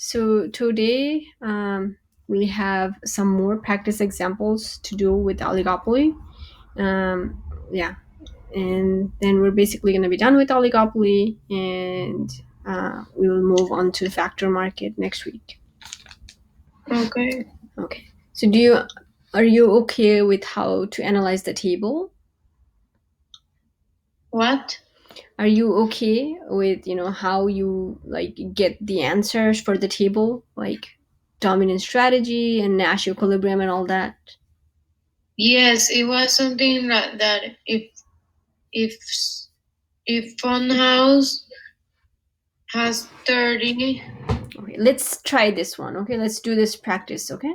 So today we have some more practice examples to do with oligopoly. Yeah, and then we're basically going to be done with oligopoly, and we will move on to factor market next week. Okay. Okay. So are you okay with how to analyze the table? What? Are you okay with how you like get the answers for the table, like dominant strategy and Nash equilibrium and all that? Yes, it was something like that. If if Funhouse has 30. Okay, let's try this one. Okay, let's do this practice. Okay.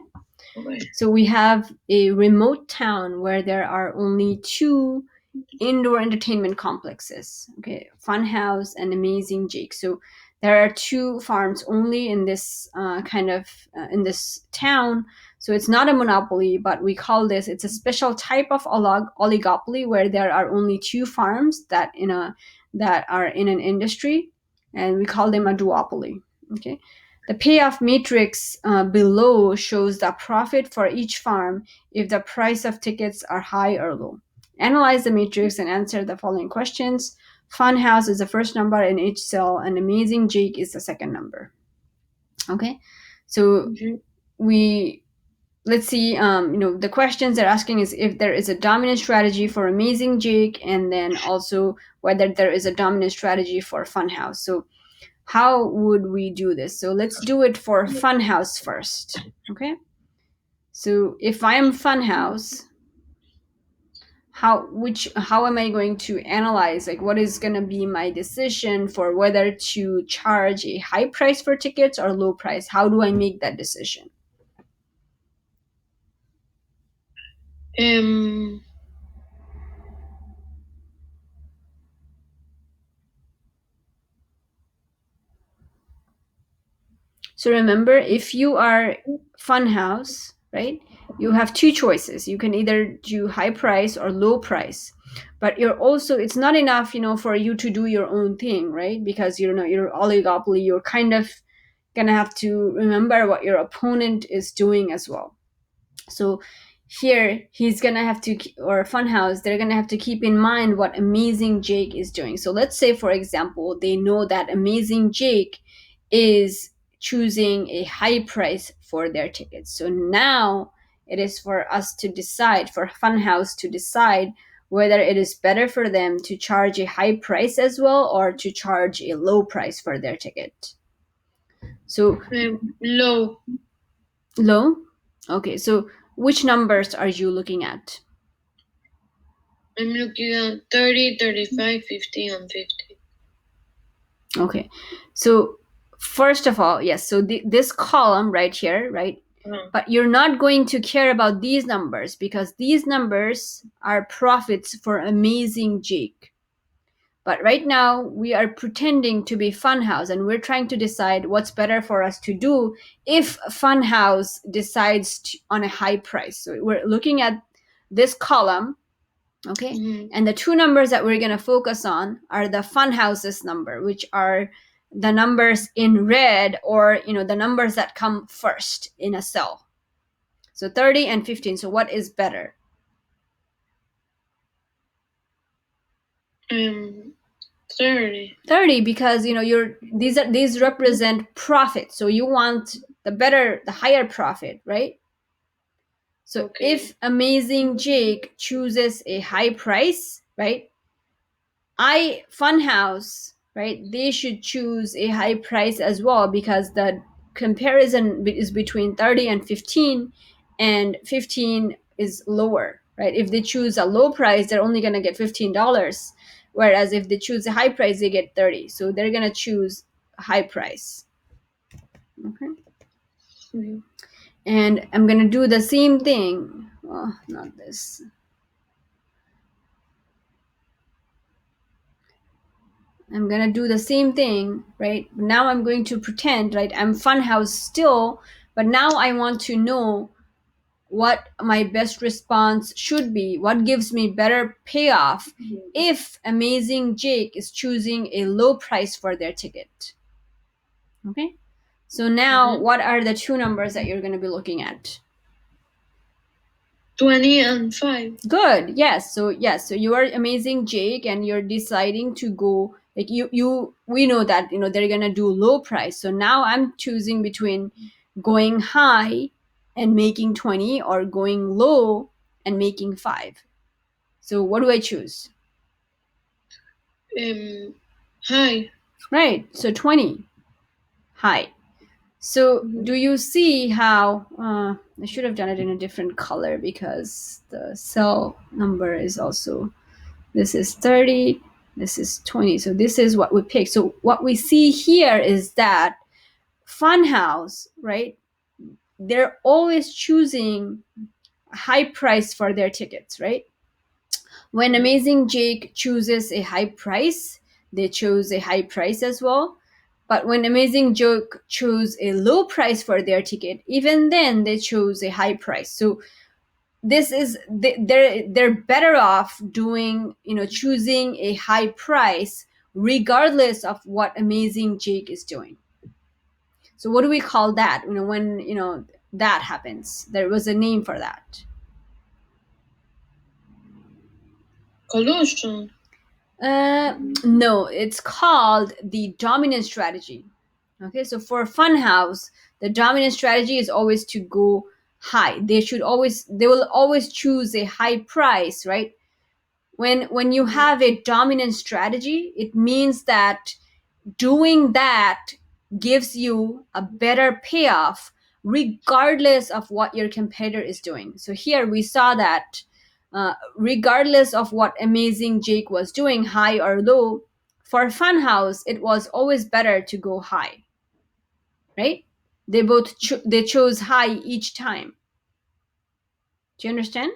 Okay. So we have a remote town where there are only two indoor entertainment complexes. Okay, Funhouse and Amazing Jake. So there are two farms only in this in this town. So it's not a monopoly, but we call this. It's a special type of oligopoly where there are only two farms that are in an industry, and we call them a duopoly. Okay. The payoff matrix below shows the profit for each farm if the price of tickets are high or low. Analyze the matrix and answer the following questions. Funhouse is the first number in each cell, and Amazing Jake is the second number. Okay, so we let's see. The questions they're asking is if there is a dominant strategy for Amazing Jake, and then also whether there is a dominant strategy for Funhouse. So how would we do this? So let's do it for Funhouse first. Okay. So if I'm Funhouse, how am I going to analyze, like, what is going to be my decision for whether to charge a high price for tickets or low price? How do I make that decision? Um. So remember, if you are Funhouse, right, you have two choices. You can either do high price or low price, but it's not enough, for you to do your own thing, right? Because you're oligopoly. You're kind of gonna have to remember what your opponent is doing as well. So here he's gonna have to, or Funhouse, they're gonna have to keep in mind what Amazing Jake is doing. So let's say, for example, they know that Amazing Jake is choosing a high price for their tickets. So now it is for us to decide, for Funhouse to decide whether it is better for them to charge a high price as well or to charge a low price for their ticket. So Low. low. Okay, so which numbers are you looking at? I'm looking at 30, 35, 50, and 50. Okay, so first of all, yes, so this column right here, right? But you're not going to care about these numbers because these numbers are profits for Amazing Jake. But right now, we are pretending to be Funhouse and we're trying to decide what's better for us to do if Funhouse decides on a high price. So we're looking at this column. Okay. And the two numbers that we're going to focus on are the Funhouse's number, which are the numbers in red, or the numbers that come first in a cell. So 30 and 15. So what is better? 30. 30, because these represent profit. So you want the higher profit, right? So Okay. if Amazing Jake chooses a high price, right? Funhouse, right? They should choose a high price as well, because the comparison is between 30 and 15, and 15 is lower, right? If they choose a low price, they're only going to get $15, whereas if they choose a high price, they get 30. So they're going to choose a high price. Okay. Mm-hmm. And I'm going to do the same thing. Oh, not this. I'm gonna do the same thing, right? Now I'm going to pretend, right? I'm Funhouse still, but now I want to know what my best response should be, what gives me better payoff if Amazing Jake is choosing a low price for their ticket. Okay, So now, what are the two numbers that you're going to be looking at? 20 and 5. Good. Yes. So yes. So you are amazing, Jake, and you're deciding to go like we know that they're gonna do low price. So now I'm choosing between going high and making 20 or going low and making 5. So what do I choose? High. Right. So 20 high. So do you see how I should have done it in a different color because the cell number is also, this is 30, this is 20. So this is what we pick. So what we see here is that Funhouse, right? They're always choosing high price for their tickets, right? When Amazing Jake chooses a high price, they chose a high price as well. But when Amazing Jake chose a low price for their ticket, even then they chose a high price. So this is they're better off doing choosing a high price regardless of what Amazing Jake is doing. So what do we call that when that happens? There was a name for that. Collusion. No, it's called the dominant strategy. Okay, so for Funhouse, the dominant strategy is always to go high. They will always choose a high price, right? When you have a dominant strategy, it means that doing that gives you a better payoff regardless of what your competitor is doing. So here we saw that regardless of what Amazing Jake was doing, high or low, for Funhouse, it was always better to go high, right? They both they chose high each time. Do you understand?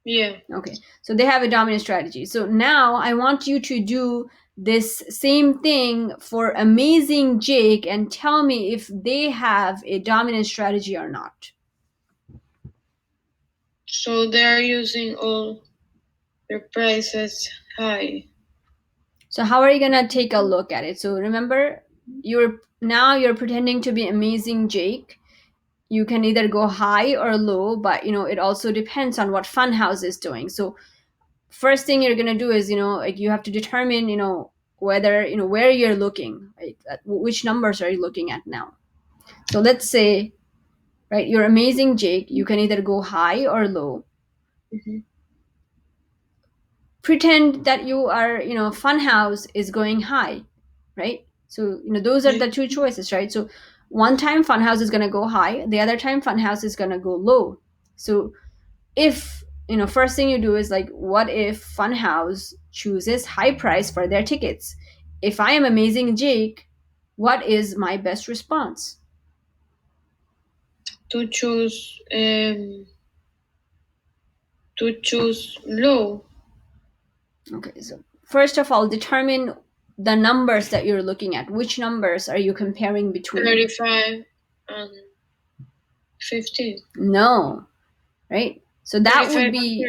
Yeah. Okay, so they have a dominant strategy. So now I want you to do this same thing for Amazing Jake and tell me if they have a dominant strategy or not. So they are using all their prices high. So how are you gonna take a look at it? So remember, you're pretending to be Amazing Jake. You can either go high or low, but it also depends on what Funhouse is doing. So first thing you're going to do is like you have to determine whether where you're looking, right? Which numbers are you looking at now? So let's say, right, you're Amazing Jake, you can either go high or low. Pretend that you are Funhouse is going high, right? So those are the two choices, right? So one time Funhouse is going to go high, the other time Funhouse is going to go low. So if first thing you do is like, what if Funhouse chooses high price for their tickets? If I am Amazing Jake, what is my best response? To choose low. Okay, so first of all, determine the numbers that you're looking at. Which numbers are you comparing between? 35 and 15. No, right? So that would be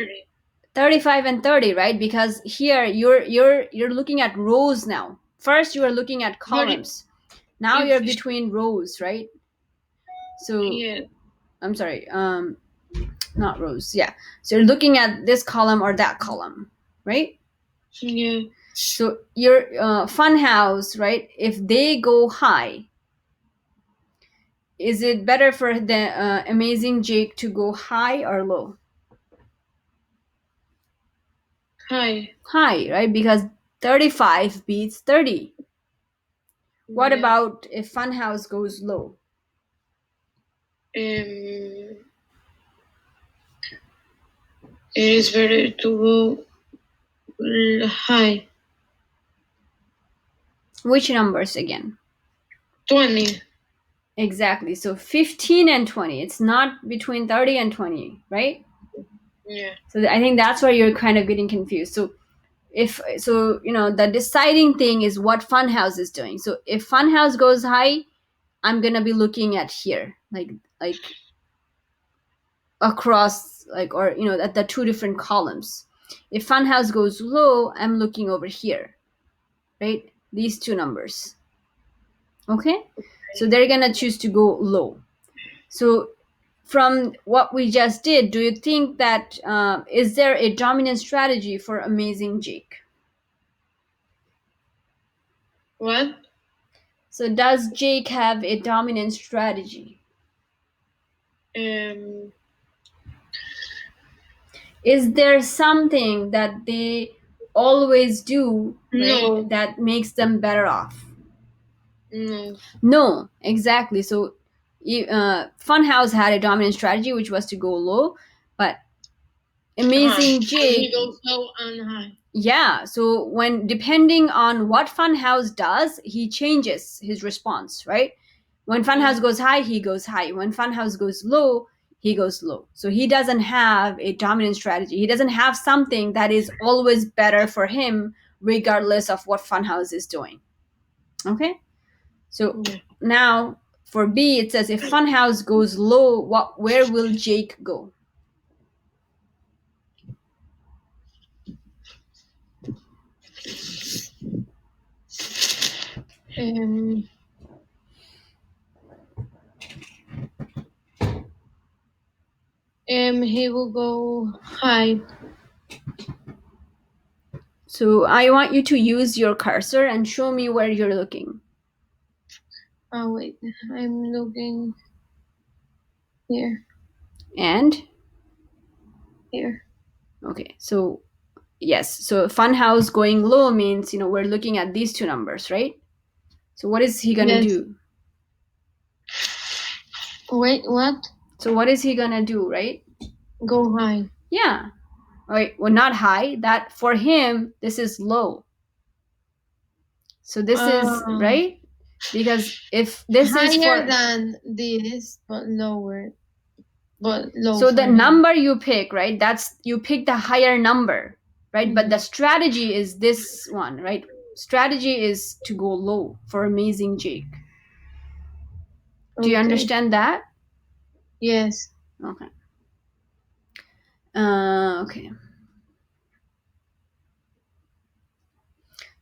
35 and 30, right? Because here you're looking at rows now. First you are looking at columns. Now you're between rows, right? So yeah. I'm sorry, not rows. Yeah. So you're looking at this column or that column, right? Yeah. So your Funhouse, right? If they go high, is it better for the Amazing Jake to go high or low? High. High, right? Because 35 beats 30. What about if Funhouse goes low? It is better to go high. Which numbers again? 20. Exactly. So 15 and 20. It's not between 30 and 20, right? Yeah. So I think that's where you're kind of getting confused. So the deciding thing is what Funhouse is doing. So if Funhouse goes high, I'm gonna be looking at here, like across, like, or at the two different columns. If Funhouse goes low, I'm looking over here, right? These two numbers. Okay. So they're gonna choose to go low. So from what we just did, do you think that is there a dominant strategy for Amazing Jake? What? So does Jake have a dominant strategy? Um, Is there something that they always do, right, no, that makes them better off? no. No, exactly. So Funhouse had a dominant strategy, which was to go low, but High. Amazing So he Jake, goes low and high. yeah. So when depending on what Funhouse does, he changes his response, right? When Funhouse goes high, he goes high. When Funhouse goes low, he goes low. So he doesn't have a dominant strategy. He doesn't have something that is always better for him, regardless of what Funhouse is doing. Okay. So Yeah. now for B, it says if Funhouse goes low, where will Jake go? Um, he will go high. So I want you to use your cursor and show me where you're looking. Oh wait, I'm looking here. And Here. okay, so yes, so Funhouse going low means we're looking at these two numbers, right? So what is he gonna Yes. do? Wait, what? So what is he gonna do, right? Go high. Yeah. All right. Well, not high. That for him, this is low. So this is right because if this is Higher for than this, but lower. But low so for the him. number you pick, right? That's you pick the higher number, right? But the strategy is this one, right? Strategy is to go low for Amazing Jake. Do you Okay. understand that? Yes. Okay. Okay.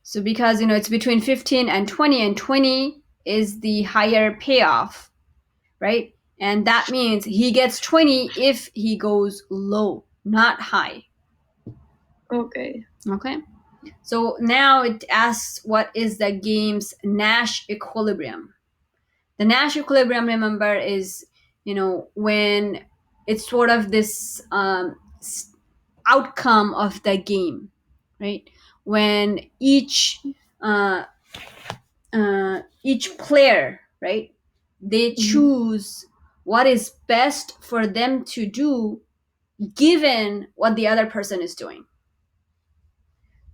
So because it's between 15 and 20, and 20 is the higher payoff, right? And that means he gets 20 if he goes low, not high. Okay. Okay. So now it asks what is the game's Nash equilibrium. The Nash equilibrium, remember, is when it's sort of this outcome of the game, right? When uh, each player, right, they choose what is best for them to do given what the other person is doing.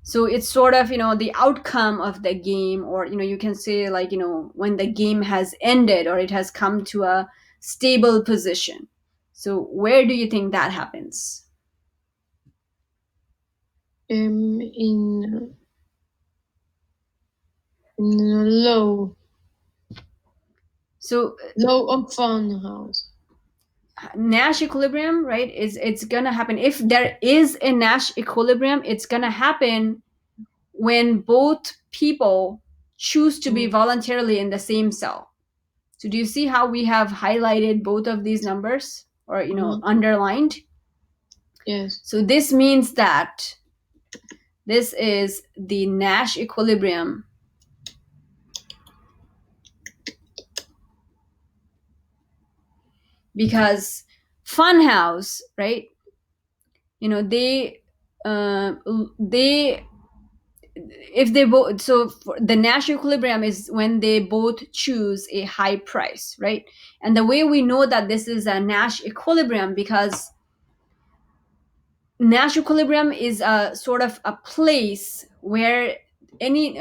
So it's sort of the outcome of the game, or you can say like when the game has ended or it has come to a stable position. So where do you think that happens? In low. So Low of Funhouse. Nash equilibrium, right, is it's gonna happen if there is a Nash equilibrium. It's gonna happen when both people choose to be voluntarily in the same cell. So do you see how we have highlighted both of these numbers, or underlined? Yes. So this means that this is the Nash equilibrium because Funhouse, right? They they if they both, so the Nash equilibrium is when they both choose a high price, right? And the way we know that this is a Nash equilibrium, because Nash equilibrium is a sort of a place where any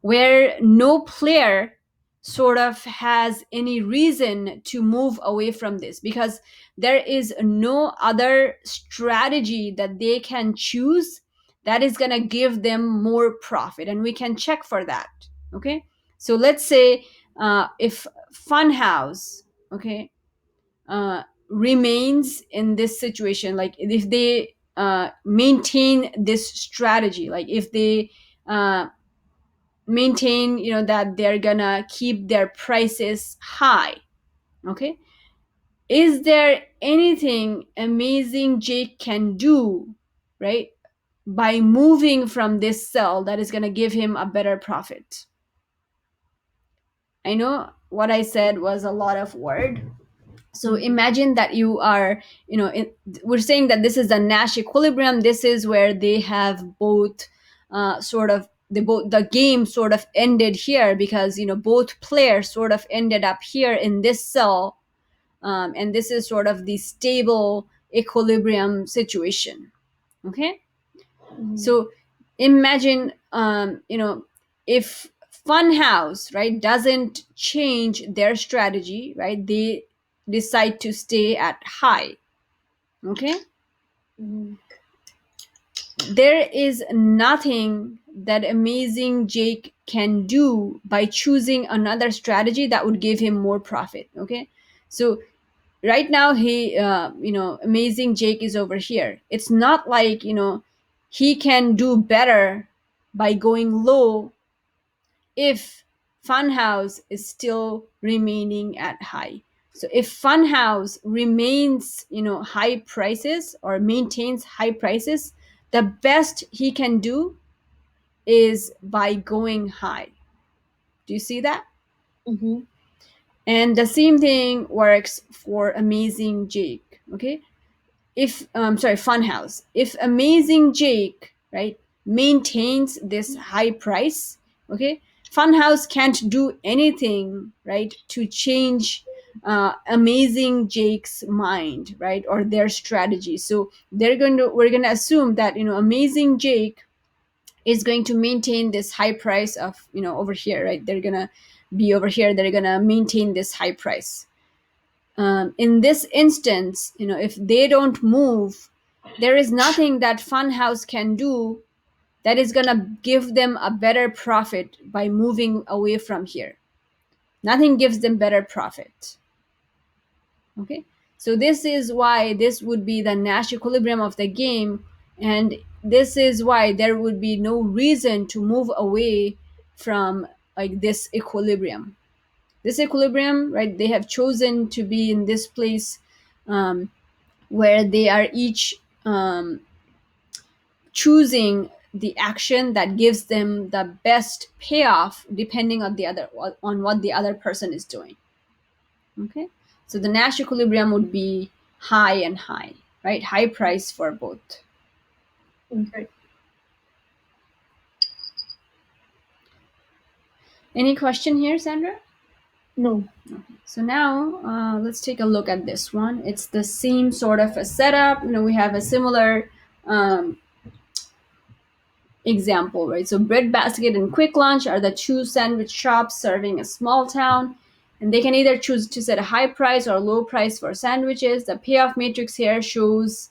where no player sort of has any reason to move away from this, because there is no other strategy that they can choose that is going to give them more profit, and we can check for that. Okay, so let's say if Funhouse, okay, remains in this situation, like if they maintain this strategy, like if they maintain, that they're gonna keep their prices high. Okay, is there anything Amazing Jake can do, right, by moving from this cell that is gonna give him a better profit? I know what I said was a lot of word. So imagine that you are, we're saying that this is the Nash equilibrium. This is where they have both, the game sort of ended here, because both players sort of ended up here in this cell, and this is sort of the stable equilibrium situation. Okay, so imagine, if Funhouse, right, doesn't change their strategy, right, they decide to stay at high. Okay, there is nothing that Amazing Jake can do by choosing another strategy that would give him more profit. Okay, so right now he, Amazing Jake is over here. It's not like, he can do better by going low if Funhouse is still remaining at high. So if Funhouse remains, high prices, or maintains high prices, the best he can do is by going high. Do you see that? Mm-hmm. And the same thing works for Amazing Jake. Okay, if sorry, Funhouse, if Amazing Jake, right, maintains this high price, okay, Funhouse can't do anything, right, to change Amazing Jake's mind, right, or their strategy. So we're going to assume that, Amazing Jake is going to maintain this high price of, over here, right, they're going to be over here, they're going to maintain this high price. In this instance, if they don't move, there is nothing that Funhouse can do that is going to give them a better profit by moving away from here. Nothing gives them better profit. Okay, so this is why this would be the Nash equilibrium of the game, and this is why there would be no reason to move away from, like, this equilibrium. This equilibrium, right, they have chosen to be in this place, where they are each, choosing the action that gives them the best payoff, depending on what the other person is doing. Okay, so the Nash equilibrium would be high and high, right, high price for both. Okay. Any question here, Sandra? No. So now, let's take a look at this one. It's the same sort of a setup. We have a similar, example, right? So Breadbasket and Quick Lunch are the two sandwich shops serving a small town, and they can either choose to set a high price or low price for sandwiches. The payoff matrix here shows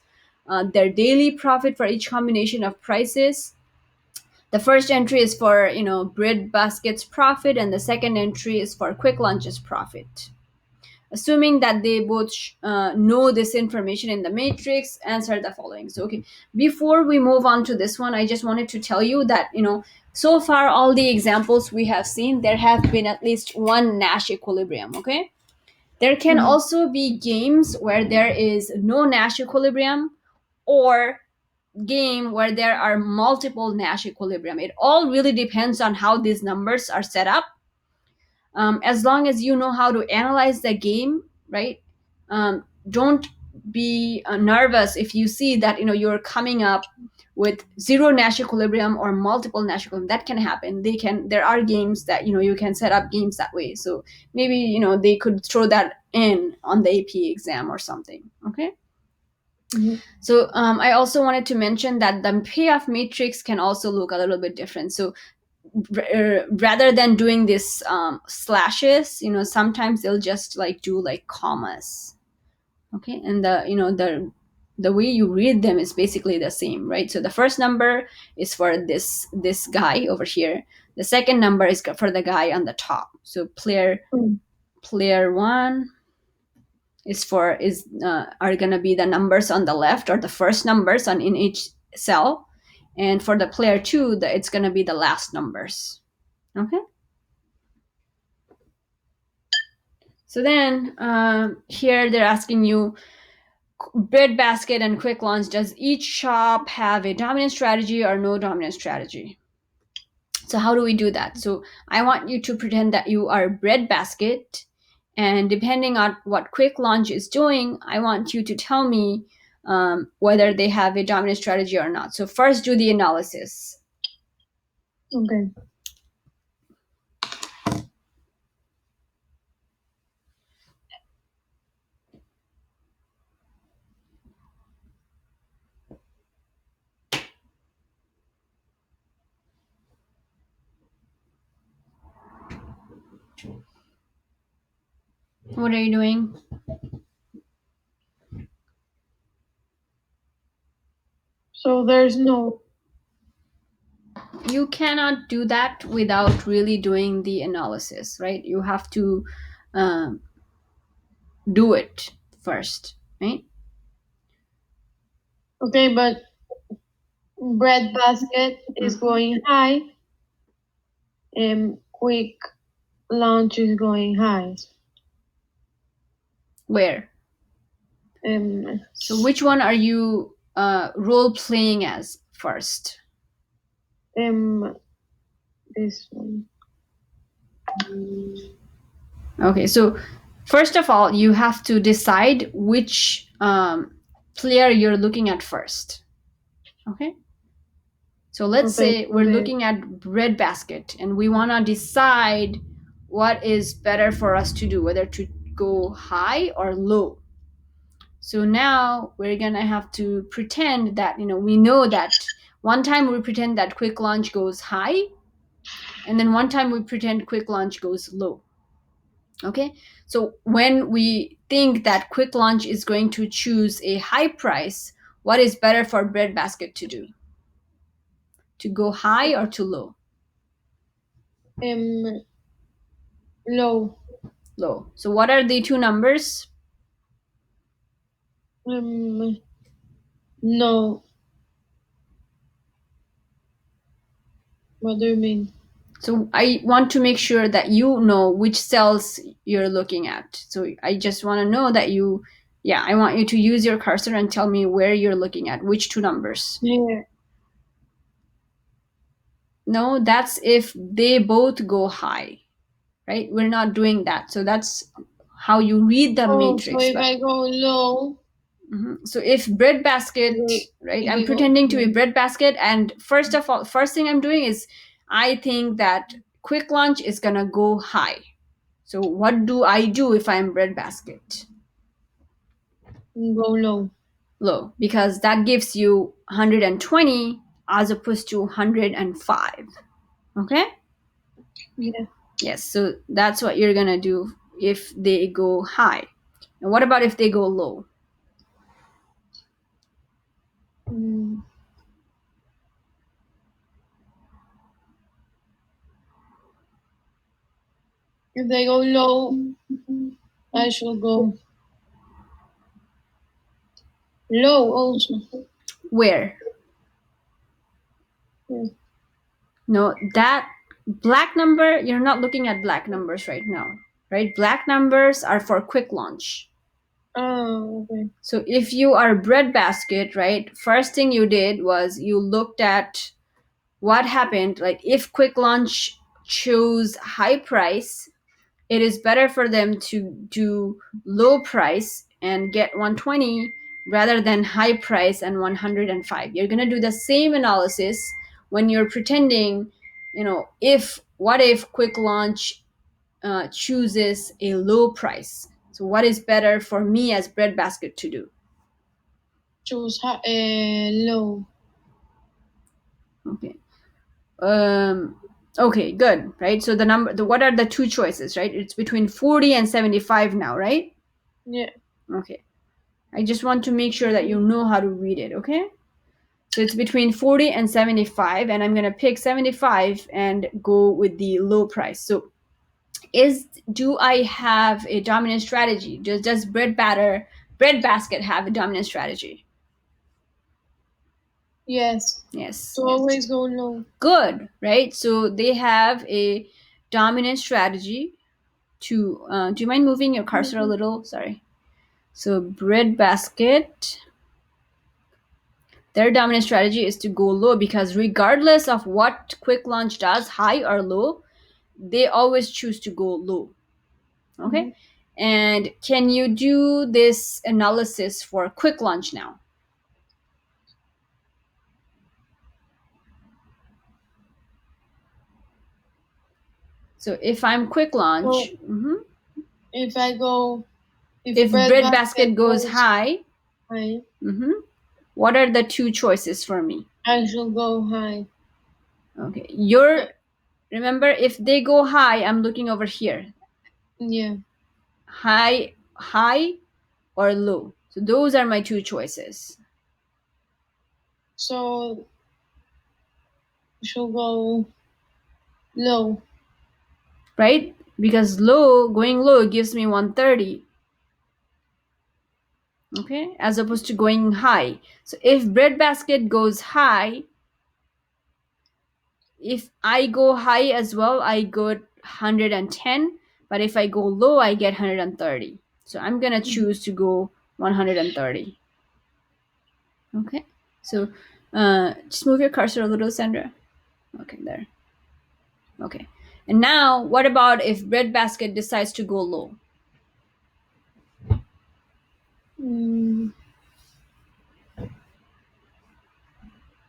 their daily profit for each combination of prices. The first entry is for, Breadbasket's profit, and the second entry is for Quick Lunch's profit. Assuming that they both know this information in the matrix, answer the following. So, okay, before we move on to this one, I just wanted to tell you that, so far all the examples we have seen, there have been at least one Nash equilibrium. Okay, there can also be games where there is no Nash equilibrium, or game where there are multiple Nash equilibrium. It all really depends on how these numbers are set up. As long as you know how to analyze the game, right, don't be nervous if you see that, you're coming up with zero Nash equilibrium or multiple Nash equilibrium. That can happen. There are games that, you can set up games that way. So maybe, they could throw that in on the AP exam or something. Okay. So I also wanted to mention that the payoff matrix can also look a little bit different. So rather than doing this slashes, sometimes they'll just like do like commas. Okay, and the way you read them is basically the same, right? So the first number is for this guy over here. The second number is for the guy on the top. So player one are gonna be the numbers on the left, or the first numbers in each cell, and for the player two, it's gonna be the last numbers. Okay. So then here they're asking you, breadbasket and quick launch, does each shop have a dominant strategy or no dominant strategy? So how do we do that? So I want you to pretend that you are breadbasket, and depending on what quick launch is doing, I want you to tell me whether they have a dominant strategy or not. So first do the analysis. Okay. What are you doing? So there's no. You cannot do that without really doing the analysis, right? You have to um, do it first, right? Okay, but breadbasket is going high, and quick launch is going high. Where? So which one are you role playing as first? This one. Okay, so first of all, you have to decide which player you're looking at first. Okay. So let's say we're looking at breadbasket and we want to decide what is better for us to do, whether to go high or low. So now we're gonna have to pretend that, we know that one time we pretend that quick launch goes high, and then one time we pretend quick launch goes low. Okay, so when we think that quick launch is going to choose a high price, what is better for breadbasket to do? To go high or to low? Low. Low. So what are the two numbers? No. What do you mean? So I want to make sure that you know which cells you're looking at. So I just want to know that I want you to use your cursor and tell me where you're looking at, which two numbers. Here. No, that's if they both go high, right? We're not doing that. So that's how you read the matrix. So if I go low. So if breadbasket, right? I'm pretending to be breadbasket, and first thing I'm doing is I think that quick launch is gonna go high. So what do I do if I'm breadbasket? Go low. Low, because that gives you 120 as opposed to 105. Okay? Yeah. Yes, so that's what you're gonna do if they go high. And what about if they go low? If they go low, I should go low also. Where? Yeah. No, that black number, you're not looking at black numbers right now, right? Black numbers are for quick launch. Oh, okay. So if you are breadbasket, right, first thing you did was you looked at what happened. Like if quick launch chose high price, it is better for them to do low price and get 120 rather than high price and 105. You're going to do the same analysis when you're pretending, what if quick launch chooses a low price? So what is better for me as breadbasket to do? Choose low. Okay. Okay, good, right? So what are the two choices, right? It's between 40 and 75 now, right? Yeah. Okay. I just want to make sure that you know how to read it, okay? So it's between 40 and 75, and I'm going to pick 75 and go with the low price. So do I have a dominant strategy? Does breadbasket have a dominant strategy? Yes. Yes. So always go low. Good, right? So they have a dominant strategy to. Do you mind moving your cursor a little? Sorry. So breadbasket, their dominant strategy is to go low because regardless of what quick launch does, high or low, they always choose to go low. Okay. And can you do this analysis for quick launch now? So if I'm quick launch, If I go, if breadbasket goes high, high, what are the two choices for me? I shall go high. Okay, you're remember if they go high, I'm looking over here. Yeah. High, or low. So those are my two choices. So she'll go low. Right? Because going low gives me 130. Okay, as opposed to going high. So if breadbasket goes high, if I go high as well, I get 110. But if I go low, I get 130. So I'm gonna choose to go 130. Okay. So just move your cursor a little, Sandra. Okay, there. Okay. And now, what about if breadbasket decides to go low?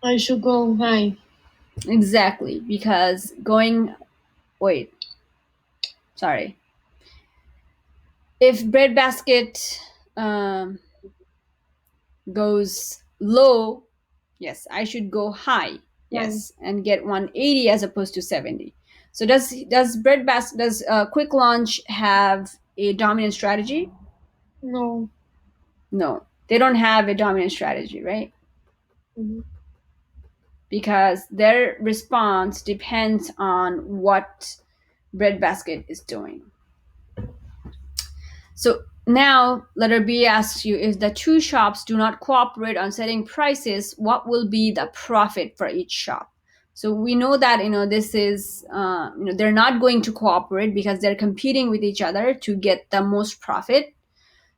I should go high. Exactly, because wait, sorry. If breadbasket goes low, yes, I should go high. Yes, and get 180 as opposed to 70. So does quick launch have a dominant strategy? No. No, they don't have a dominant strategy, right? Because their response depends on what breadbasket is doing. So now letter B asks you, if the two shops do not cooperate on setting prices, what will be the profit for each shop? So we know that this is they're not going to cooperate because they're competing with each other to get the most profit.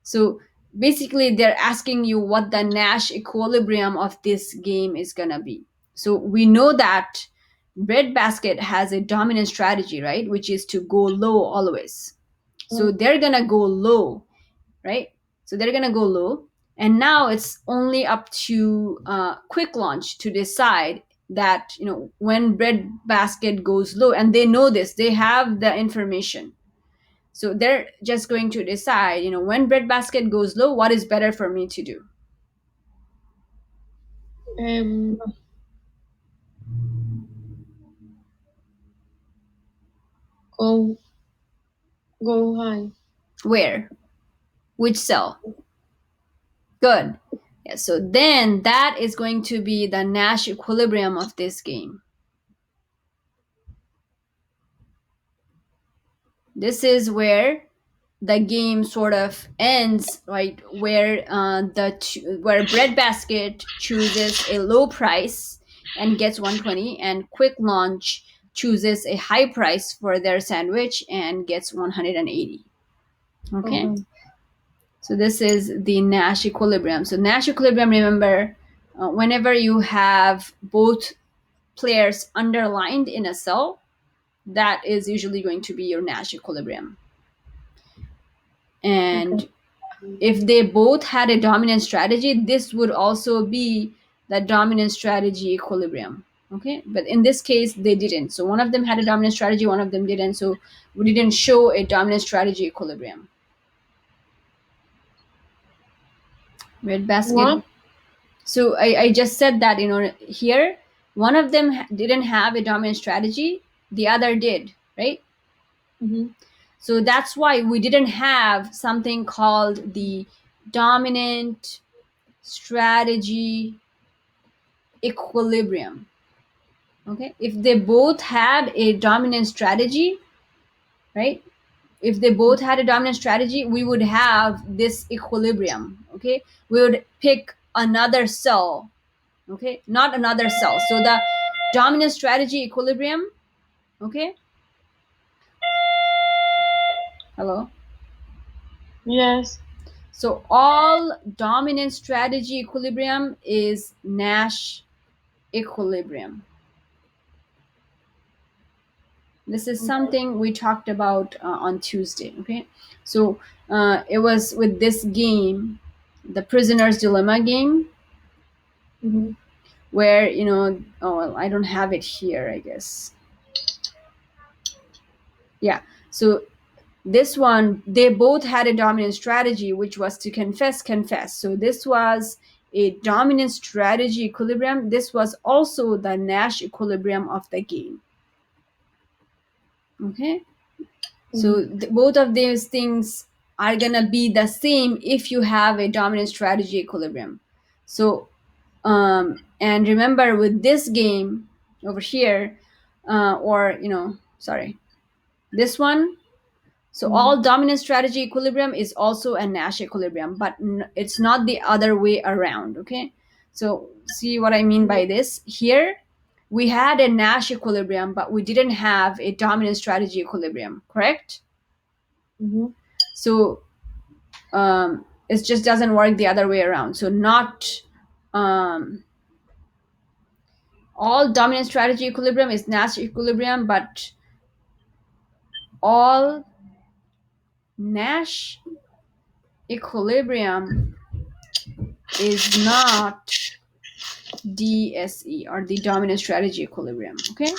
So basically they're asking you what the Nash equilibrium of this game is going to be. So we know that breadbasket has a dominant strategy, right, which is to go low always. So they're going to go low, right? So they're going to go low. And now it's only up to quick launch to decide that when breadbasket goes low, and they know this, they have the information. So they're just going to decide, when breadbasket goes low, what is better for me to do? Go high. Where? Which cell? Good. Yeah, so then that is going to be the Nash equilibrium of this game. This is where the game sort of ends, right? Where where breadbasket chooses a low price and gets 120, and quick launch chooses a high price for their sandwich and gets 180. Okay. So this is the Nash equilibrium. So Nash equilibrium, remember, whenever you have both players underlined in a cell, that is usually going to be your Nash equilibrium. And if they both had a dominant strategy, this would also be the dominant strategy equilibrium. Okay, but in this case they didn't. So one of them had a dominant strategy, one of them didn't. So we didn't show a dominant strategy equilibrium. Breadbasket. What? So I just said that here one of them didn't have a dominant strategy, the other did, right? So that's why we didn't have something called the dominant strategy equilibrium. Okay, if they both had a dominant strategy, right, if they both had a dominant strategy, we would have this equilibrium. Okay, we would pick another cell. okay, not another cell. So the dominant strategy equilibrium, okay, hello. Yes. So all dominant strategy equilibrium is Nash equilibrium. This is something we talked about on Tuesday. Okay, so it was with this game, the prisoner's dilemma game, Mm-hmm. where oh well, I don't have it here, I guess. Yeah, so this one, they both had a dominant strategy, which was to confess. So this was a dominant strategy equilibrium. This was also the Nash equilibrium of the game. Okay, so both of these things are gonna be the same if you have a dominant strategy equilibrium. So and remember, with this game over here, or sorry, this one. So all dominant strategy equilibrium is also a Nash equilibrium, but it's not the other way around. Okay, so see what I mean by this. Here we had a Nash equilibrium, but we didn't have a dominant strategy equilibrium, correct? Mm-hmm. So it just doesn't work the other way around. So not all dominant strategy equilibrium is Nash equilibrium, but all Nash equilibrium is not DSE, or the dominant strategy equilibrium. Okay,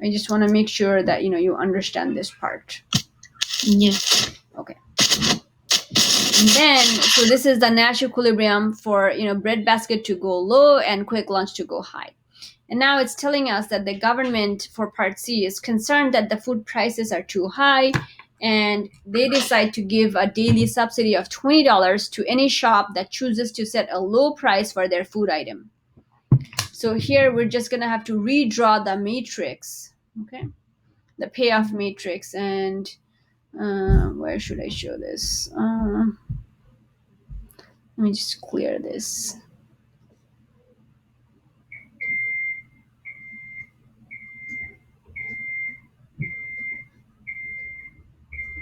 I just want to make sure that you understand this part. Yes. Okay. And then, so this is the Nash equilibrium for breadbasket to go low and quick lunch to go high. And now it's telling us that the government for Part C is concerned that the food prices are too high, and they decide to give a daily subsidy of $20 to any shop that chooses to set a low price for their food item. So here we're just going to have to redraw the matrix, okay? The payoff matrix. And where should I show this? Let me just clear this.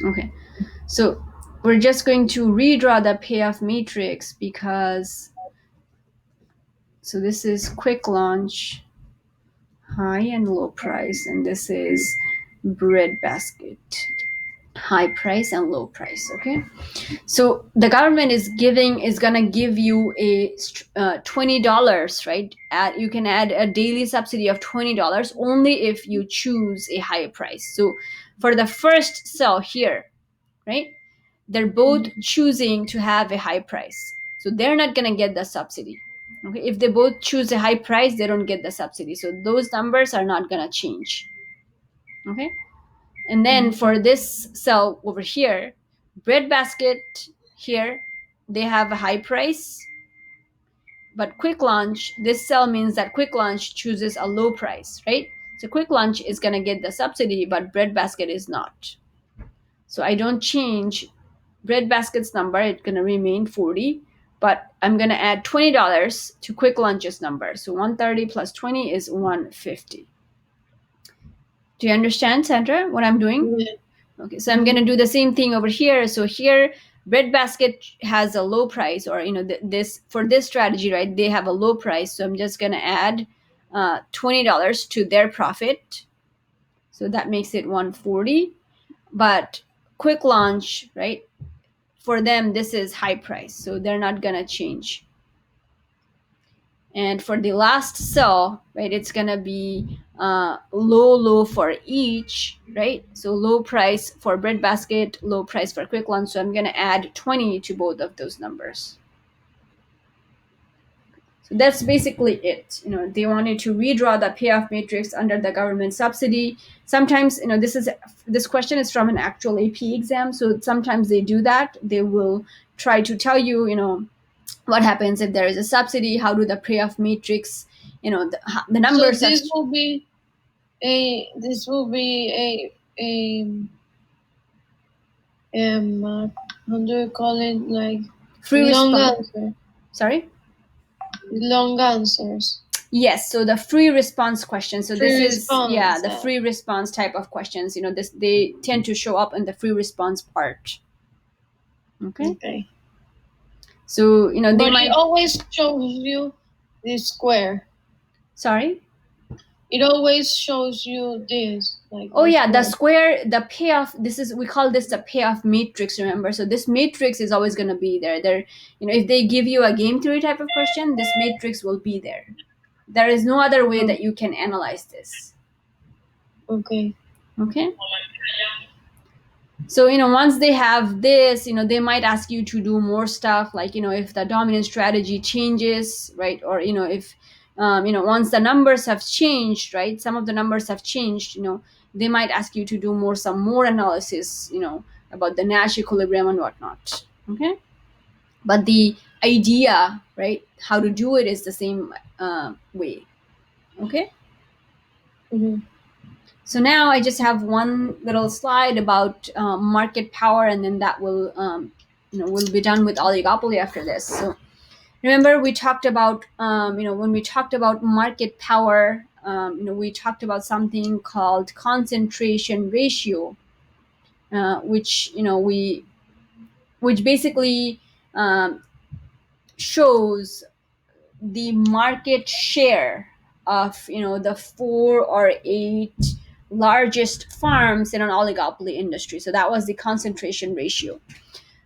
Okay, so we're just going to redraw the payoff matrix, because so this is quick launch, high and low price, and this is breadbasket, high price and low price. Okay, so the government is gonna give you a $20, right? You can add a daily subsidy of $20 only if you choose a higher price. So for the first cell here, right, they're both choosing to have a high price, so they're not going to get the subsidy. Okay, if they both choose a high price, they don't get the subsidy, so those numbers are not going to change. Okay, and then for this cell over here, breadbasket, here they have a high price, but quick launch, this cell means that quick launch chooses a low price, right? So quick launch is going to get the subsidy, but breadbasket is not. So I don't change breadbasket's number, it's going to remain 40, but I'm going to add $20 to quick lunch's number. So 130 plus 20 is 150. Do you understand, Sandra, what I'm doing? Yeah. Okay, so I'm going to do the same thing over here. So here breadbasket has a low price, or this, for this strategy, right, they have a low price, so I'm just going to add $20 to their profit, so that makes it 140. But quick launch, right, for them this is high price, so they're not gonna change. And for the last cell, right, it's gonna be low for each, right? So low price for breadbasket, low price for quick lunch, so I'm gonna add 20 to both of those numbers. So that's basically it. They wanted to redraw the payoff matrix under the government subsidy. Sometimes, this question is from an actual AP exam, so sometimes they do that. They will try to tell you, what happens if there is a subsidy, how do the payoff matrix, the numbers. So this will be how do you call it, like free long response. answer? Sorry, Long answers. Yes, so the free response questions. So Free this is, yeah, response. the free response type of questions. This, they tend to show up in the free response part. Okay. Okay. So they But it might. always shows you this square. Sorry. It always shows you this, like Oh the yeah, the square. square, the payoff. This is, we call this the payoff matrix. Remember, so this matrix is always going to be there. If they give you a game theory type of question, this matrix will be there. There is no other way Oh, that you can analyze this. okay. Okay. So once they have this, they might ask you to do more stuff, like if the dominant strategy changes, right? Or if once the numbers have changed, right, some of the numbers have changed, they might ask you to do some more analysis, about the Nash equilibrium and whatnot. Okay. But the idea, right, how to do it is the same way. Okay. Mm-hmm. So now I just have one little slide about market power, and then that will be done with oligopoly after this. So remember, we talked about when we talked about market power, we talked about something called concentration ratio, which which basically shows the market share of the 4 or 8 largest farms in an oligopoly industry. So that was the concentration ratio.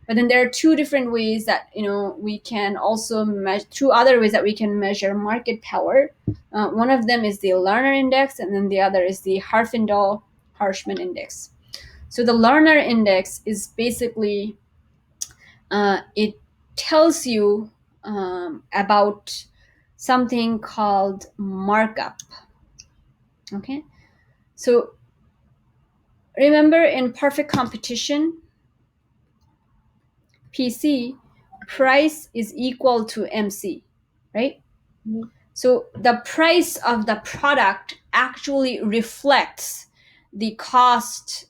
But then there are two different ways that we can also measure, two other ways that we can measure market power. One of them is the Lerner index, and then the other is the Harfindal-Harshman index. So the Lerner index is basically, it tells you about something called markup. Okay. So remember, in perfect competition, PC, price is equal to MC, right? Mm-hmm. So the price of the product actually reflects the cost,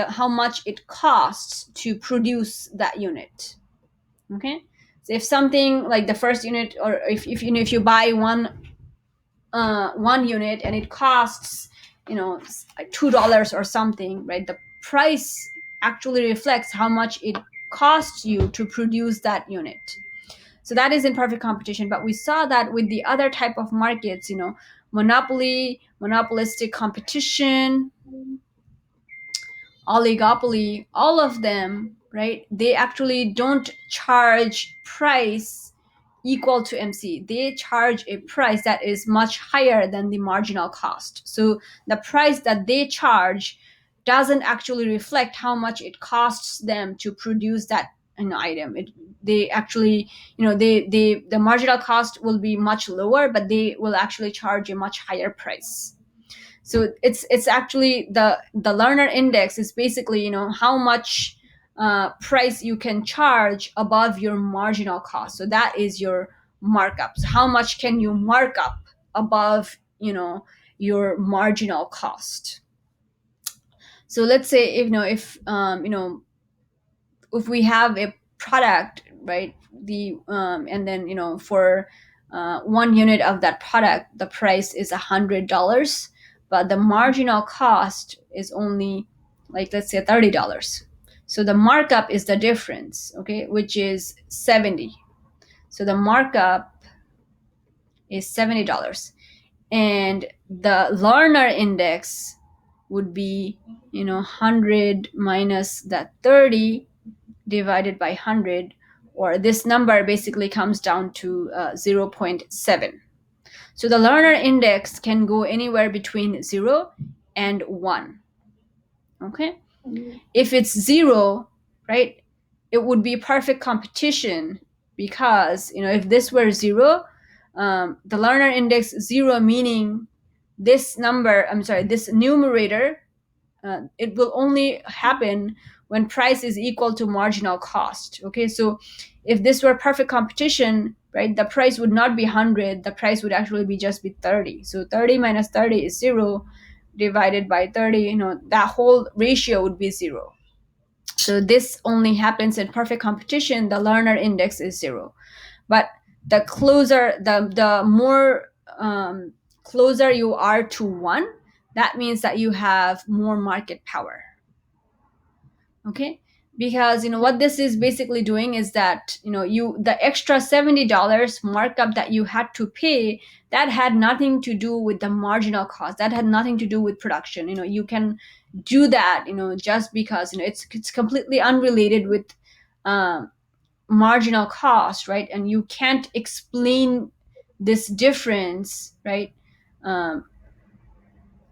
how much it costs to produce that unit. Okay. So if something like the first unit, or if you buy one unit and it costs like $2 or something, right, the price actually reflects how much it costs you to produce that unit. So that is in perfect competition. But we saw that with the other type of markets, monopolistic competition, oligopoly, all of them, right, they actually don't charge price equal to MC. They charge a price that is much higher than the marginal cost. So the price that they charge doesn't actually reflect how much it costs them to produce that an item. They actually, the marginal cost will be much lower, but they will actually charge a much higher price. So it's actually the Lerner index is basically how much price you can charge above your marginal cost. So that is your markup. So how much can you mark up above your marginal cost? So let's say if we have a product, right, and then for 1 unit of that product, the price is $100, but the marginal cost is only, like, let's say $30. So the markup is the difference, okay, which is 70. So the markup is $70, and the Lerner index would be 100 minus that 30 divided by 100, or this number basically comes down to 0.7. So the Lerner index can go anywhere between 0 and 1. Okay. If it's 0, right, it would be perfect competition, because if this were 0, the Lerner index 0 meaning this number, I'm sorry, this numerator, it will only happen when price is equal to marginal cost. Okay, so if this were perfect competition, right, the price would not be 100, the price would actually be just be 30. So 30 minus 30 is 0, divided by 30, that whole ratio would be 0. So this only happens in perfect competition. The Lerner index is 0. But the closer, the more closer you are to 1, that means that you have more market power. Okay, because what this is basically doing is that the extra $70 markup that you had to pay, that had nothing to do with the marginal cost, that had nothing to do with production. You can do that just because it's completely unrelated with um, marginal cost, right? And you can't explain this difference, right? um,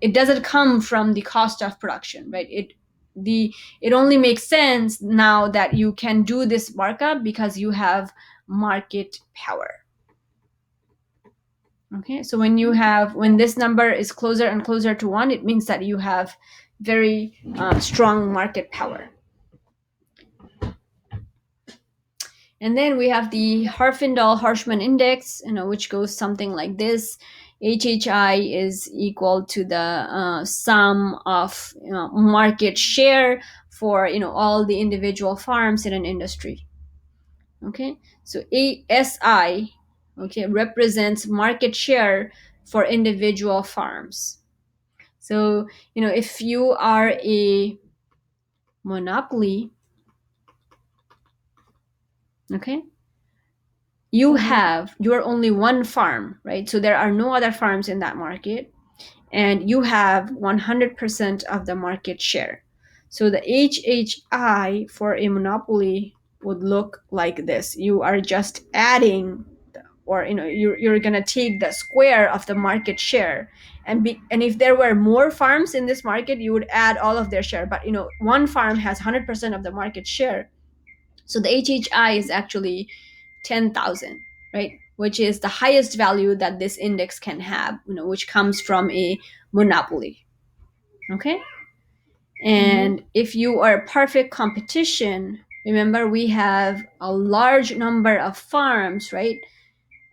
it doesn't come from the cost of production, right? It only makes sense now that you can do this markup because you have market power. Okay, so when this number is closer and closer to 1, it means that you have very strong market power. And then we have the Harfindal-Harshman index, which goes something like this. HHI is equal to the sum of market share for all the individual farms in an industry. Okay, so ASI, okay, represents market share for individual farms. So if you are a monopoly, okay, you're only one farm, right? So there are no other farms in that market, and you have 100% of the market share. So the HHI for a monopoly would look like this. You are just adding, or you're gonna take the square of the market share, and if there were more farms in this market, you would add all of their share. But one farm has 100% of the market share, so the HHI is actually 10,000, right? Which is the highest value that this index can have, which comes from a monopoly. Okay? And if you are perfect competition, remember we have a large number of farms, right?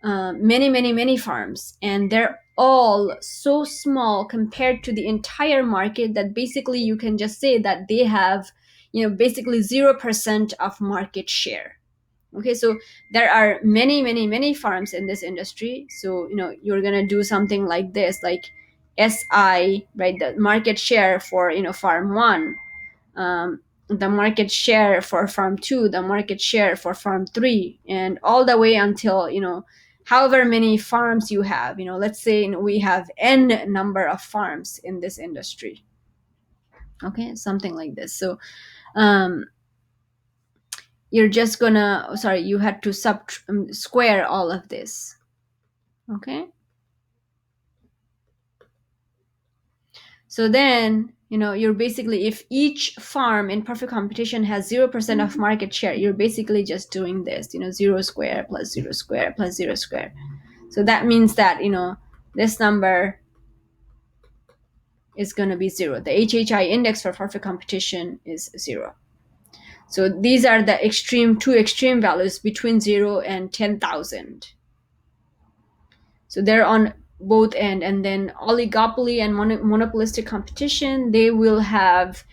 Many, many, many farms, and they're all so small compared to the entire market that basically you can just say that they have, basically 0% of market share. Okay, so there are many, many, many farms in this industry. So you're gonna do something like this, like SI, right? The market share for farm 1, the market share for farm 2, the market share for farm 3, and all the way until however many farms you have. Let's say we have n number of farms in this industry. Okay, something like this. So you're just gonna, sorry, you had to square all of this. Okay, so then you're basically, if each farm in perfect competition has 0% of market share, you're basically just doing this, 0 square plus 0 square plus 0 square. So that means that this number is going to be 0. The HHI index for perfect competition is 0. So these are the two extreme values between 0 and 10,000. So they're on both end. And then oligopoly and monopolistic competition, they will have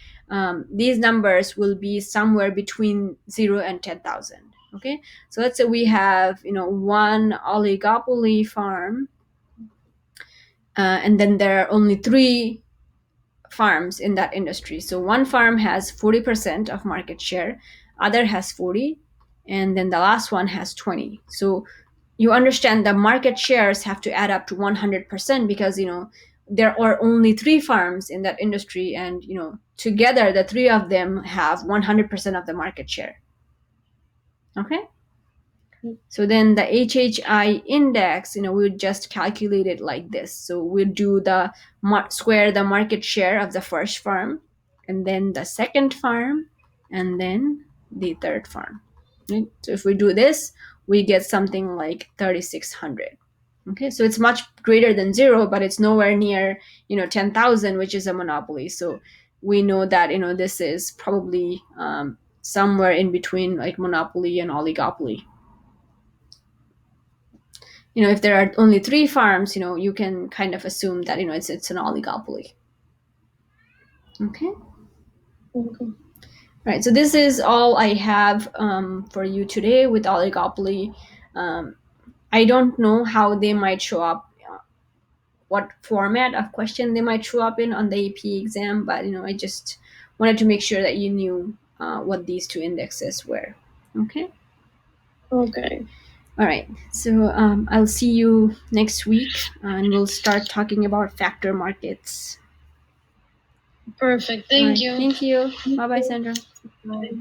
these numbers will be somewhere between 0 and 10,000. Okay, so let's say we have one oligopoly farm, and then there are only 3 farms in that industry. So one farm has 40% of market share, other has 40, and then the last one has 20. So you understand the market shares have to add up to 100%, because there are only 3 farms in that industry, and together the 3 of them have 100% of the market share. Okay, so then the HHI index, we would just calculate it like this. So we do the square the market share of the first farm, and then the second farm, and then the third farm. Right? So if we do this, we get something like 3,600. Okay, so it's much greater than 0, but it's nowhere near 10,000, which is a monopoly. So we know that this is probably somewhere in between, like monopoly and oligopoly. If there are only 3 farms, you can kind of assume that it's an oligopoly. Okay. Right, so this is all I have for you today with oligopoly. I don't know how they might show up what format of question they might show up in on the AP exam, but I just wanted to make sure that you knew what these two indexes were. Okay. Okay. All right. So I'll see you next week, and we'll start talking about factor markets. Perfect. All Thank right. you. Thank you. Bye bye, Sandra. Bye.